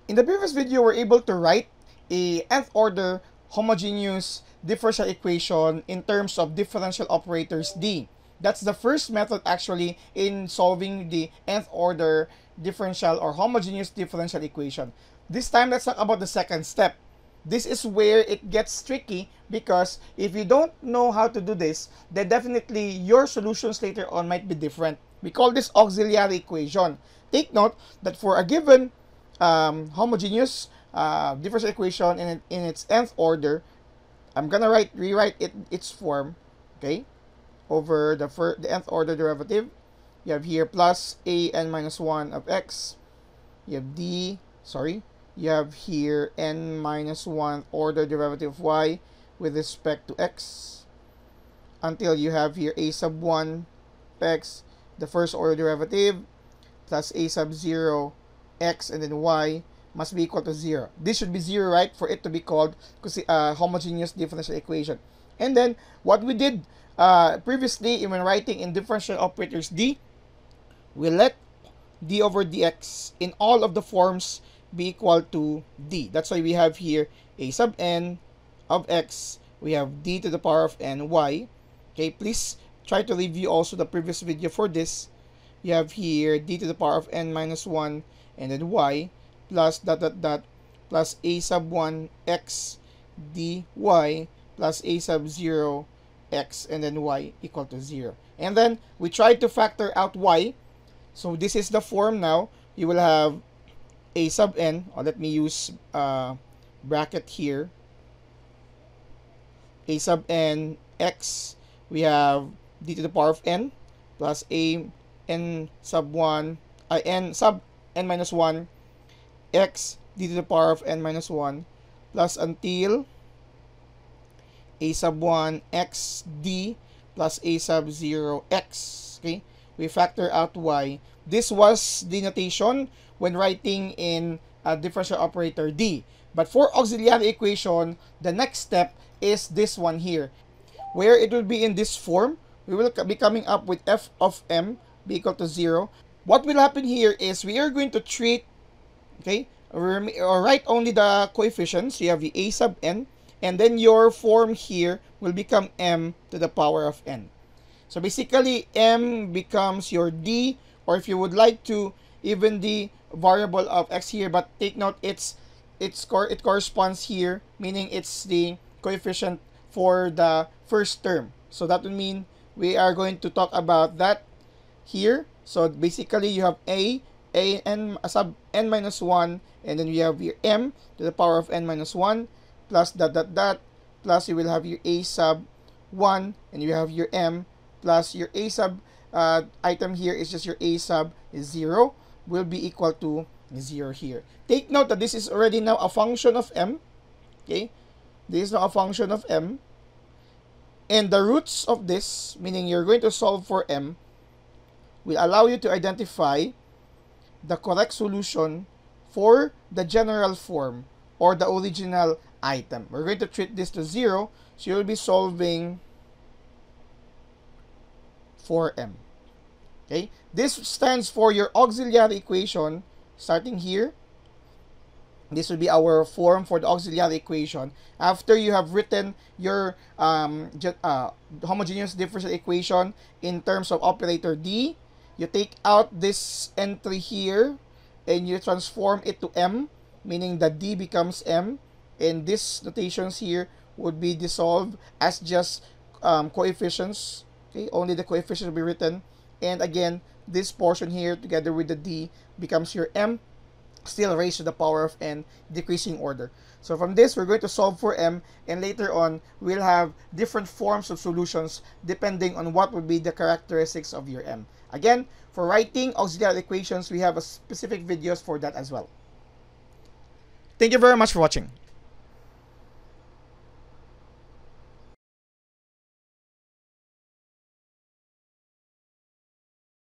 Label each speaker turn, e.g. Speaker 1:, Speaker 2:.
Speaker 1: In the previous video, we're able to write a nth order homogeneous differential equation in terms of differential operators D. That's the first method actually in solving the nth order differential or homogeneous differential equation. This time, let's talk about the second step. This is where it gets tricky because if you don't know how to do this, then definitely your solutions later on might be different. We call this auxiliary equation. Take note that for a given homogeneous differential equation in its nth order, I'm gonna rewrite its form, okay, over the nth order derivative. You have here plus a n minus 1 of x. You have you have here n minus 1 order derivative of y with respect to x until you have here a sub 1 x, the first order derivative, plus a sub 0 x and then y must be equal to 0. This should be 0, right, for it to be called homogeneous differential equation. And then what we did previously when writing in differential operators D, we let d over dx in all of the forms be equal to d. That's why we have here a sub n of x, we have d to the power of n y. Okay, please try to review also the previous video for this. You have here d to the power of n minus 1 and then y plus plus a sub 1 x dy plus a sub 0 x and then y equal to 0. And then we try to factor out y. So this is the form now. You will have a sub n, or let me use bracket here, a sub n x, we have d to the power of n plus a n sub 1, n sub n minus 1 x d to the power of n minus 1 plus until a sub 1 x d plus a sub 0 x. Okay, we factor out y. This was the notation when writing in a differential operator D. But for auxiliary equation, the next step is this one here, where it will be in this form. We will be coming up with f of m be equal to 0. What will happen here is we are going to treat, okay, or write only the coefficients. You have the a sub n, and then your form here will become m to the power of n. So basically, m becomes your d, or if you would like to, even the variable of x here, but take note it corresponds here, meaning it's the coefficient for the first term. So that would mean we are going to talk about that here. So basically, you have n sub n minus 1, and then we have your m to the power of n minus 1 plus plus you will have your a sub 1, and you have your m plus your a sub item here is just your a sub is 0 will be equal to 0 here. Take note that this is already now a function of m. Okay, this is now a function of m, and the roots of this, meaning you're going to solve for m, will allow you to identify the correct solution for the general form or the original item. We're going to treat this to 0, so you'll be solving for m. Okay, this stands for your auxiliary equation. Starting here, this will be our form for the auxiliary equation. After you have written your homogeneous differential equation in terms of operator D, you take out this entry here and you transform it to m, meaning that D becomes m, and these notations here would be dissolved as just coefficients. Okay, only the coefficients will be written, and again this portion here together with the D becomes your m, still raised to the power of n, decreasing order. So from this, we're going to solve for m, and later on we'll have different forms of solutions depending on what would be the characteristics of your m. Again, for writing auxiliary equations, we have a specific videos for that as well. Thank you very much for watching.